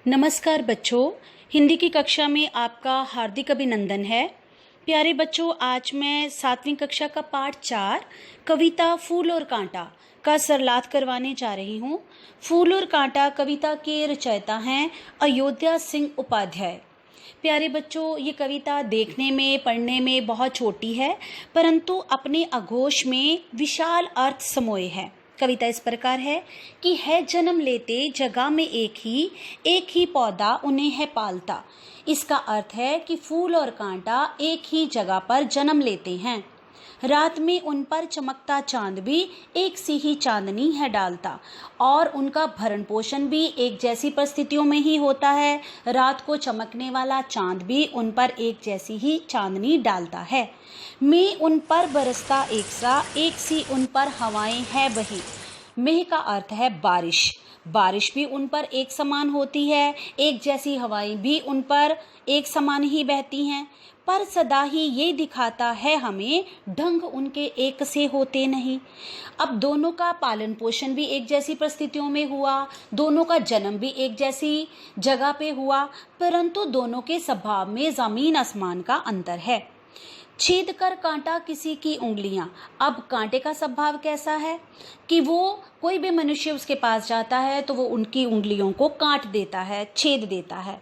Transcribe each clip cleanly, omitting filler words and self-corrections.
नमस्कार बच्चों, हिंदी की कक्षा में आपका हार्दिक अभिनंदन है। प्यारे बच्चों, आज मैं 7वीं कक्षा का पाठ 4 कविता फूल और कांटा का सरलाथ करवाने जा रही हूँ। फूल और कांटा कविता के रचयिता हैं अयोध्या सिंह उपाध्याय। प्यारे बच्चों, ये कविता देखने में पढ़ने में बहुत छोटी है, परंतु अपने अघोष में विशाल अर्थ समोए है। कविता इस प्रकार है कि है जन्म लेते जगह में एक ही पौधा उन्हें है पालता। इसका अर्थ है कि फूल और कांटा एक ही जगह पर जन्म लेते हैं। रात में उन पर चमकता चांद भी एक सी ही चांदनी है डालता, और उनका भरण पोषण भी एक जैसी परिस्थितियों में ही होता है। रात को चमकने वाला चांद भी उन पर एक जैसी ही चांदनी डालता है। मैं उन पर बरसता एक सी उन पर हवाएं है बही। मेह का अर्थ है बारिश। बारिश भी उन पर एक समान होती है, एक जैसी हवाएं भी उन पर एक समान ही बहती हैं, पर सदा ही ये दिखाता है हमें ढंग उनके एक से होते नहीं। अब दोनों का पालन पोषण भी एक जैसी परिस्थितियों में हुआ, दोनों का जन्म भी एक जैसी जगह पे हुआ, परंतु दोनों के स्वभाव में जमीन आसमान का अंतर है। छेद कर कांटा किसी की उंगलियां। अब कांटे का स्वभाव कैसा है कि वो कोई भी मनुष्य उसके पास जाता है तो वो उनकी उंगलियों को काट देता है, छेद देता है,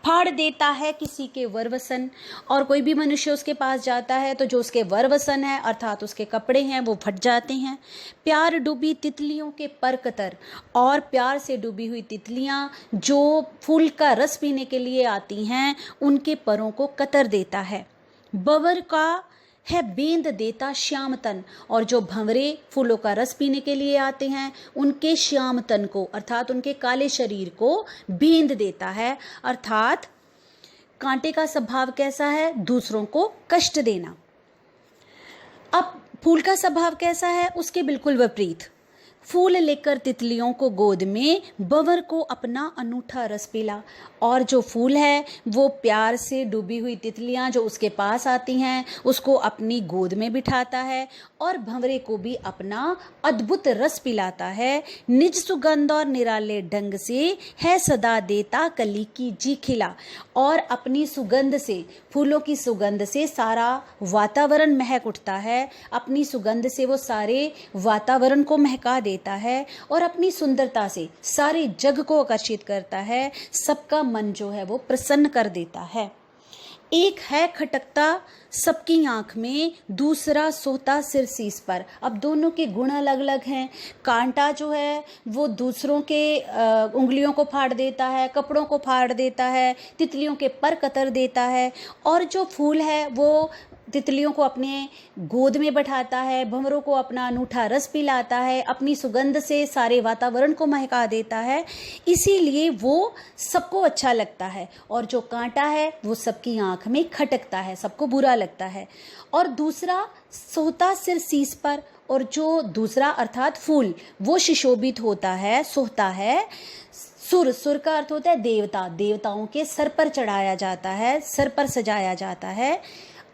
फाड़ देता है किसी के वरवसन। और कोई भी मनुष्य उसके पास जाता है तो जो उसके वरवसन है अर्थात उसके कपड़े हैं वो फट जाते हैं। प्यार डूबी तितलियों के पर कतर। और प्यार से डूबी हुई तितलियां जो फूल का रस पीने के लिए आती हैं उनके परों को कतर देता है। बवर का है बेंद देता श्याम तन। और जो भंवरे फूलों का रस पीने के लिए आते हैं उनके श्याम तन को अर्थात उनके काले शरीर को बेंद देता है। अर्थात कांटे का स्वभाव कैसा है? दूसरों को कष्ट देना। अब फूल का स्वभाव कैसा है? उसके बिल्कुल विपरीत। फूल लेकर तितलियों को गोद में बवर को अपना अनूठा रस पिला। और जो फूल है वो प्यार से डूबी हुई तितलियां जो उसके पास आती हैं उसको अपनी गोद में बिठाता है और भंवरे को भी अपना अद्भुत रस पिलाता है। निज सुगंध और निराले ढंग से है सदा देता कली की जी खिला। और अपनी सुगंध से, फूलों की सुगंध से सारा वातावरण महक उठता है। अपनी सुगंध से वो सारे वातावरण को महका देता है और अपनी सुंदरता से सारे जग को आकर्षित करता है। सबका मन जो है वो प्रसन्न कर देता है। एक है खटकता सबकी आंख में, दूसरा सोता सिर शीश पर। अब दोनों के गुण अलग अलग हैं। कांटा जो है वो दूसरों के उंगलियों को फाड़ देता है, कपड़ों को फाड़ देता है, तितलियों के पर कतर देता है। और जो फूल है वो तितलियों को अपने गोद में बैठाता है, भंवरों को अपना अनूठा रस पिलाता है, अपनी सुगंध से सारे वातावरण को महका देता है। इसीलिए वो सबको अच्छा लगता है। और जो कांटा है वो सबकी आंख में खटकता है, सबको बुरा लगता है। और दूसरा सोता सिर शीश पर। और जो दूसरा अर्थात फूल वो सुशोभित होता है, सोता है। सुर का अर्थ होता है देवता, देवताओं के सर पर चढ़ाया जाता है, सर पर सजाया जाता है।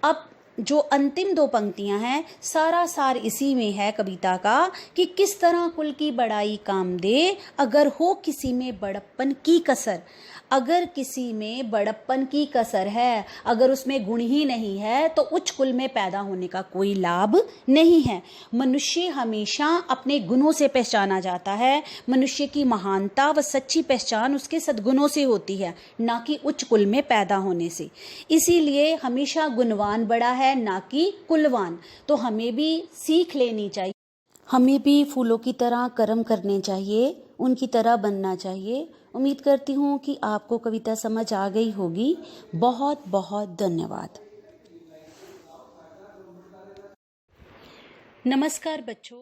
अब जो अंतिम 2 पंक्तियां हैं सारा सार इसी में है कविता का कि किस तरह कुल की बड़ाई काम दे अगर हो किसी में बड़प्पन की कसर। अगर किसी में बड़प्पन की कसर है, अगर उसमें गुण ही नहीं है तो उच्च कुल में पैदा होने का कोई लाभ नहीं है। मनुष्य हमेशा अपने गुणों से पहचाना जाता है। मनुष्य की महानता व सच्ची पहचान उसके सद्गुणों से होती है, ना कि उच्च कुल में पैदा होने से। इसीलिए हमेशा गुणवान बड़ा है, ना कि कुलवान। तो हमें भी सीख लेनी चाहिए, हमें भी फूलों की तरह कर्म करने चाहिए, उनकी तरह बनना चाहिए। उम्मीद करती हूँ कि आपको कविता समझ आ गई होगी। बहुत बहुत धन्यवाद। नमस्कार बच्चों।